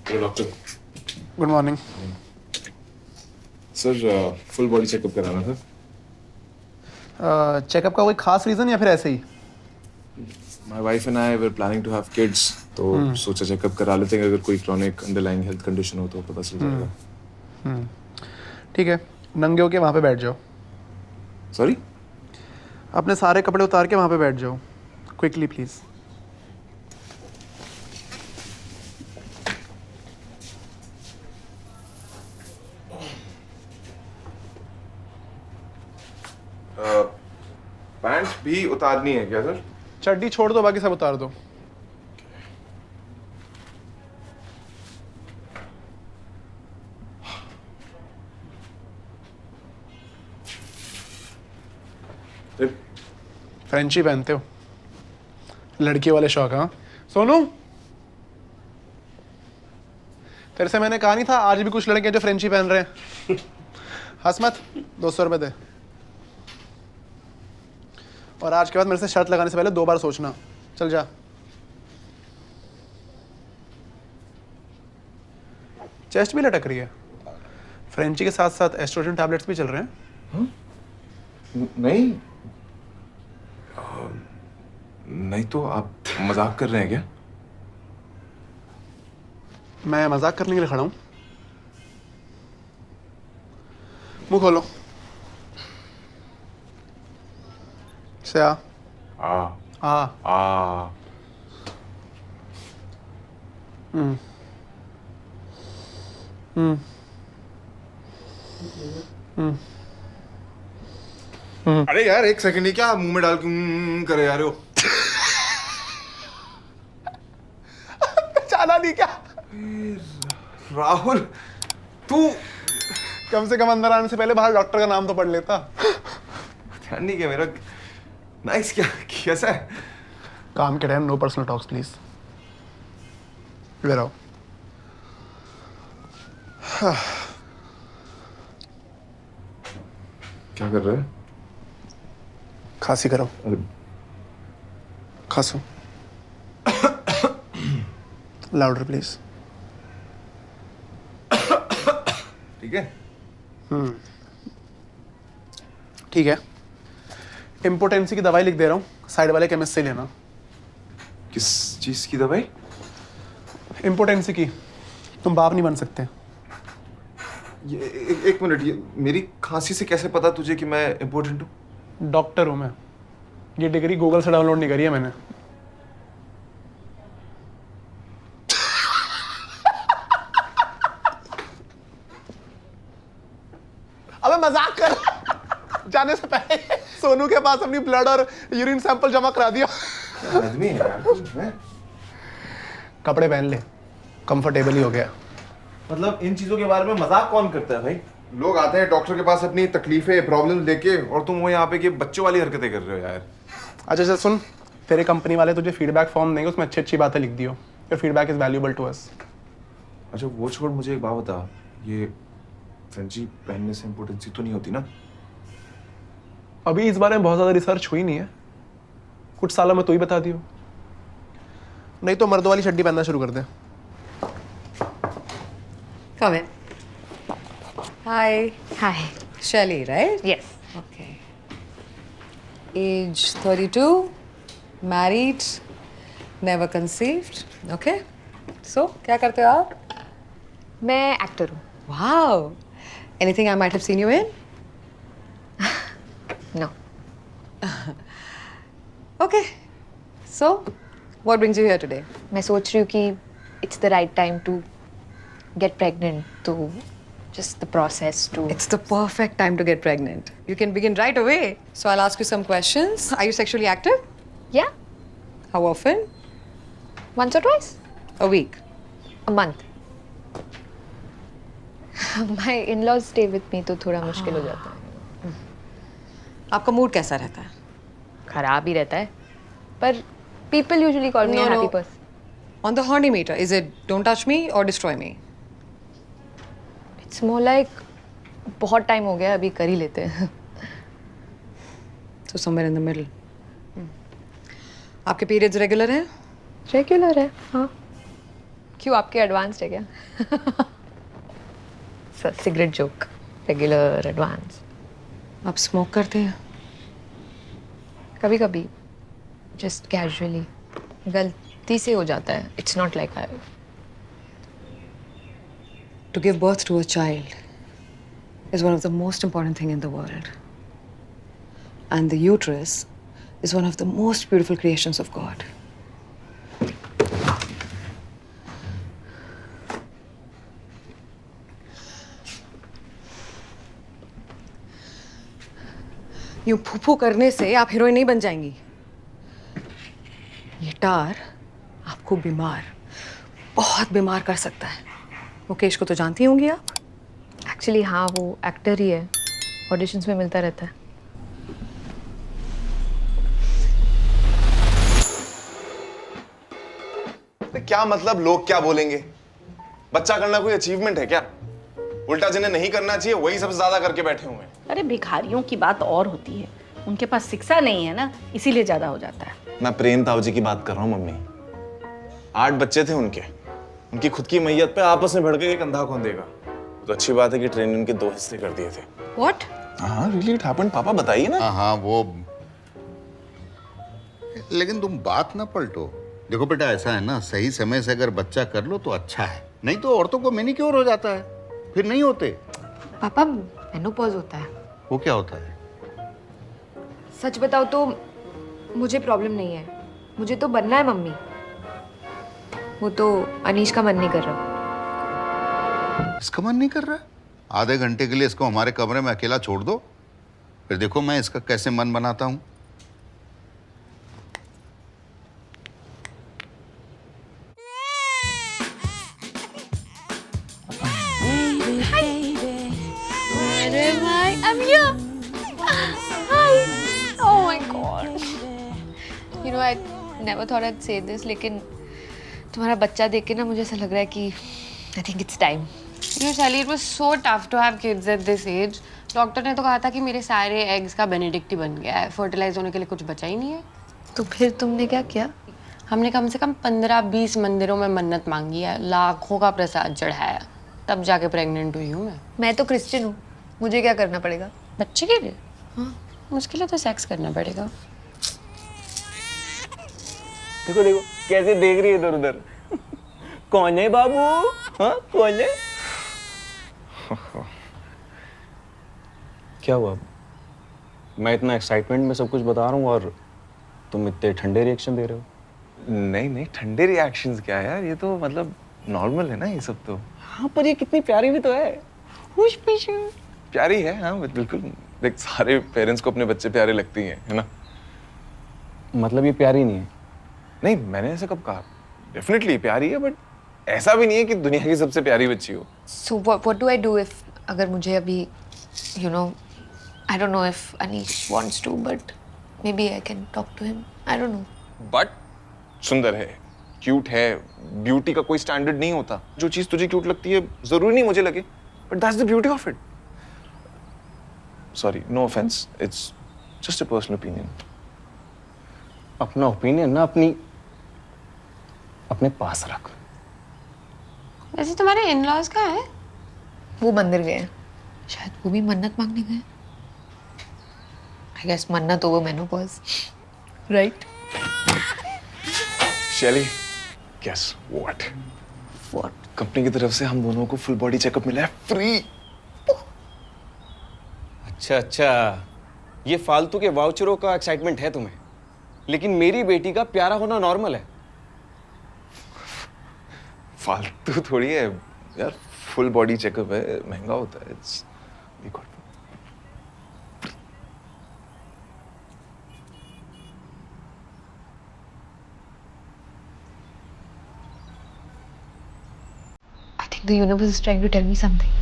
Hello doctor. Good morning. Sir full body checkup कराना था। Checkup का कोई खास रीज़न या फिर ऐसे ही? My wife and I were planning to have kids, तो सोचा चेकअप करा लेते हैं, अगर कोई क्रॉनिक अंडरलाइंग हेल्थ कंडीशन हो तो पता चल जाएगा। ठीक है, नंगे होके वहाँ पे बैठ जाओ। सॉरी? अपने सारे कपड़े उतार के वहाँ पे बैठ जाओ, क्विकली प्लीज़। पैंट भी उतारनी है क्या सर? चड्डी छोड़ दो, बाकी सब उतार दो। फ्रेंची पहनते हो? लड़की वाले शौक, हाँ? सोनू, तेरे से मैंने कहा नहीं था आज भी कुछ लड़के जो फ्रेंची पहन रहे हैं? हंस मत, 200 रुपये दे। और आज के बाद मेरे से शर्त लगाने से पहले 2 बार सोचना। चल जा। चेस्ट भी लटक रही है। फ्रेंची के साथ साथ एस्ट्रोजन टैबलेट्स भी चल रहे हैं। नहीं नहीं, तो आप मजाक कर रहे हैं क्या? मैं मजाक करने के लिए खड़ा हूं। मुंह खोलो। से आ। आ आ। आ हम्म हम्म अरे यार एक सेकंड, ही क्या मुंह में डाल के करे जा रहे हो? पहचाना नहीं क्या? राहुल, तू कम से कम अंदर आने से पहले बाहर डॉक्टर का नाम तो पढ़ लेता। ध्यान नहीं किया मेरा। नाइस, क्या कैसा है? काम के time no personal talks please. इधर आओ। क्या कर रहे हैं? खांसी करो। अरे खांसो। Louder please. ठीक है। ठीक है, इम्पोर्टेंसी की दवाई लिख दे रहा हूँ, साइड वाले केमिस्ट से लेना। किस चीज की दवाई? इम्पोर्टेंसी की। तुम बाप नहीं बन सकते। ये एक मिनट, ये मेरी खांसी से कैसे पता तुझे कि मैं इम्पोर्टेंट हूँ? डॉक्टर हूँ मैं। ये डिग्री गूगल से डाउनलोड नहीं करी है मैंने। अबे मजाक कर। जाने से पहले सोनू के पास अपनी ब्लड और यूरिन सैंपल जमा करा दिया। आदमी है यार तू, हैं? कपड़े पहन ले, कंफर्टेबल ही हो गया। मतलब इन चीजों के बारे में मजाक कौन करता है भाई? लोग आते हैं डॉक्टर के पास अपनी तकलीफें प्रॉब्लम लेके, और तुम वो यहाँ पे कि बच्चों वाली हरकतें कर रहे हो यार। अच्छा चल सुन, तेरे कंपनी वाले तुझे फीडबैक फॉर्म देंगे, उसमें अच्छी अच्छी बातें लिख दियो। Your feedback is valuable to us. अच्छा वो छोड़, मुझे एक बात बता, ये फ्रेंची पहनने से इम्पोर्टेंसी तो नहीं होती ना? अभी इस बारे में बहुत ज़्यादा रिसर्च हुई नहीं है, कुछ सालों में तू ही बता दियो। नहीं तो मर्दों वाली चड्डी पहनना शुरू कर दे। Come in. Hi. Hi. Shelly, right? Yes. Okay. Age 32, married, never conceived. Okay. So, क्या करते हो आप? मैं एक्टर हूँ। Wow. Anything I might have seen you in? No. Okay. So, what brings you here today? मैं सोच रही हूँ कि it's the right time to get pregnant, to just the process to. It's the perfect time to get pregnant. You can begin right away. So, I'll ask you some questions. Are you sexually active? Yeah, How often? once or twice A week. a month. My in-laws stay with me, तो थोड़ा मुश्किल हो जाता है। आपका mood कैसा रहता है? खराब ही रहता है, पर people usually call me a No, happy no. person. On the horny meter, is it don't touch me or destroy me? It's more like बहुत टाइम हो गया, अभी कर ही लेते हैं। So somewhere in the middle. आपके periods regular हैं? Regular है, हाँ। क्यों, आपके एडवांस्ड है क्या? Cigarette joke, regular advance. आप स्मोक करते हैं? कभी कभी, जस्ट कैजुअली, गलती से हो जाता है। It's not like I. To give birth to a child is one of the most important thing in the world. And the uterus is one of the most beautiful creations of God. यूं फूफू करने से आप heroine नहीं बन जाएंगी। ये टार आपको बीमार, बहुत बीमार कर सकता है। मुकेश को तो जानती होंगी आप। एक्चुअली हाँ, वो एक्टर ही है, ऑडिशंस में मिलता रहता है। क्या मतलब लोग क्या बोलेंगे? बच्चा करना कोई अचीवमेंट है क्या? उल्टा जिन्हें नहीं करना चाहिए वही सबसे ज्यादा करके बैठे हुए हैं। अरे भिखारियों की बात और होती है, उनके पास शिक्षा नहीं है ना, इसीलिए ज्यादा हो जाता है। मैं प्रेम ताऊ जी की बात कर रहा हूँ मम्मी। 8 बच्चे थे उनके, उनकी खुद की मैयत पे आपस में भड़के एक अंधा कौन देगा। तो अच्छी बात है कि ट्रेन उनके 2 हिस्से कर दिए थे। What? हाँ रियली इट हैपेंड। पापा बताइए ना। हाँ वो, लेकिन तुम बात ना पलटो। देखो बेटा, ऐसा है ना, सही समय से अगर बच्चा कर लो तो अच्छा है, नहीं तो औरतों को मैनीक्योर हो जाता है, फिर नहीं होते। पापा, मेनोपॉज होता है। वो क्या होता है? सच बताओ तो मुझे प्रॉब्लम नहीं है, मुझे तो बनना है मम्मी। वो तो अनीश का मन नहीं कर रहा। इसका मन नहीं कर रहा? आधे घंटे के लिए इसको हमारे कमरे में अकेला छोड़ दो, फिर देखो मैं इसका कैसे मन बनाता हूँ। I'm here. Hi. Oh my God. You know, I never thought I'd say this, लेकिन तुम्हारा बच्चा देख के ना मुझे ऐसा लग रहा है कि I think it's time. You know, Sally, it was so tough to have kids at this age. Doctor ने तो कहा था कि मेरे सारे एग्स का बेनेडिक्ट ही बन गया है, फर्टिलाइज होने के लिए कुछ बचा ही नहीं है। तो फिर तुमने क्या किया? हमने कम से कम 15-20 मंदिरों में मन्नत मांगी है, लाखों का प्रसाद चढ़ाया, तब जाके प्रेग्नेंट हुई हूँ मैं तो क्रिश्चियन हूँ, मुझे क्या करना पड़ेगा? बच्चे के लिए। हाँ, उसके लिए तो सेक्स करना पड़ेगा। देखो देखो कैसे देख रही है इधर उधर। कौन है बाबू? हाँ कौन है? क्या हुआ? मैं इतना एक्साइटमेंट में सब कुछ बता रहा हूँ और तुम इतने ठंडे रिएक्शन दे रहे हो। नहीं नहीं, ठंडे रिएक्शंस क्या है यार, ये तो मतलब नॉर्मल है ना ये सब तो। हाँ पर ये कितनी प्यारी भी तो है। हुश पिश। प्यारी है हाँ बिल्कुल। देख सारे पेरेंट्स को अपने बच्चे प्यारे लगते ही हैं, है ना? मतलब ये प्यारी नहीं है? नहीं मैंने ऐसा कब कहा? डेफिनेटली प्यारी है, बट ऐसा भी नहीं है कि दुनिया की सबसे प्यारी बच्ची हो। So what do I do if अगर मुझे अभी you know I don't know if Anish wants to, but maybe I can talk to him. I don't know. But सुंदर है, क्यूट है, ब्यूटी का कोई स्टैंडर्ड नहीं होता। जो चीज तुझे क्यूट लगती है जरूरी नहीं मुझे लगे, but that's the beauty of it. Sorry, no offence, it's just a personal opinion. अपना ओपिनियन ना अपने पास रख। वैसे तुम्हारे इन-लॉज कहाँ है? वो मंदिर गए हैं, शायद वो भी मन्नत मांगने गए। I guess मन्नत over menopause, right? शैली, guess what? What? कंपनी की तरफ से हम दोनों को फुल बॉडी चेकअप मिला है फ्री। अच्छा, ये फालतू के वाउचरों का एक्साइटमेंट है तुम्हें, लेकिन मेरी बेटी का प्यारा होना नॉर्मल है। फालतू थोड़ी है यार, फुल बॉडी चेकअप है, महंगा होता है। It's we got. I think the universe is trying to tell me something.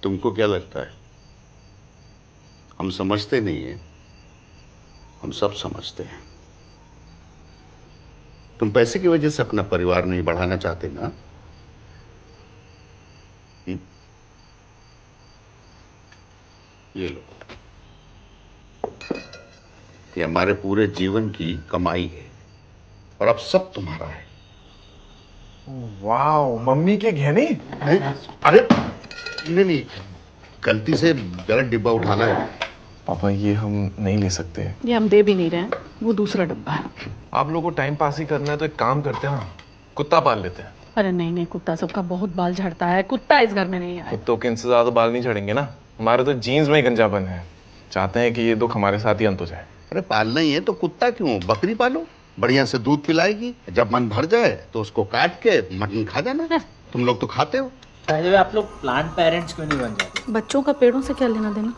तुमको क्या लगता है हम समझते नहीं हैं? हम सब समझते हैं। तुम पैसे की वजह से अपना परिवार नहीं बढ़ाना चाहते ना? ये लो, ये हमारे पूरे जीवन की कमाई है और अब सब तुम्हारा है। वाओ, मम्मी के गहने। अरे नहीं, गलती से गलत डिब्बा उठाना है। पापा ये हम नहीं ले सकते। ये हम दे भी नहीं रहे हैं, वो दूसरा डब्बा है। आप लोगों को टाइम पास ही करना है तो एक काम करते हैं ना, कुत्ता पाल लेते हैं। अरे नहीं नहीं, कुत्ता सबका बहुत बाल झड़ता है, कुत्ता इस घर में नहीं आए। कुत्तों के इनसे ज्यादा बाल नहीं झड़ेंगे ना, हमारे तो जीन्स में ही गंजापन है। चाहते हैं कि ये दुख हमारे साथ ही अंत हो जाए। अरे पालना ही है तो कुत्ता क्यों, बकरी पालो, बढ़िया से दूध पिलाएगी, जब मन भर जाए तो उसको काट के मटन खा जाना। तुम लोग तो खाते हो। आप लोग प्लांट पेरेंट्स क्यों नहीं बन जाते? बच्चों का पेड़ों से क्या लेना देना?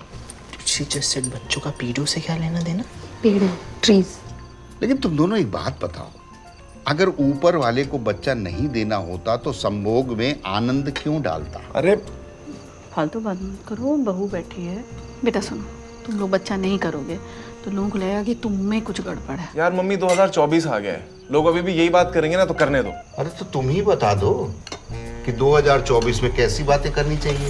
She just said बच्चों का पीढ़ों से क्या लेना देना? पेड़ ट्रीज। लेकिन तुम दोनों एक बात बताओ, अगर ऊपर वाले को बच्चा नहीं देना होता तो संभोग में आनंद क्यों डालता? अरे फालतू बात मत करो, बहू बैठी है। बेटा सुनो, तुम लोग बच्चा नहीं करोगे तो लोगों को लगेगा कि तुम में कुछ गड़बड़ है। यार मम्मी 2024 आ गया है, लोग अभी भी यही बात करेंगे ना, तो करने दो। अरे तो तुम ही बता दो कि 2024 में कैसी बातें करनी चाहिए।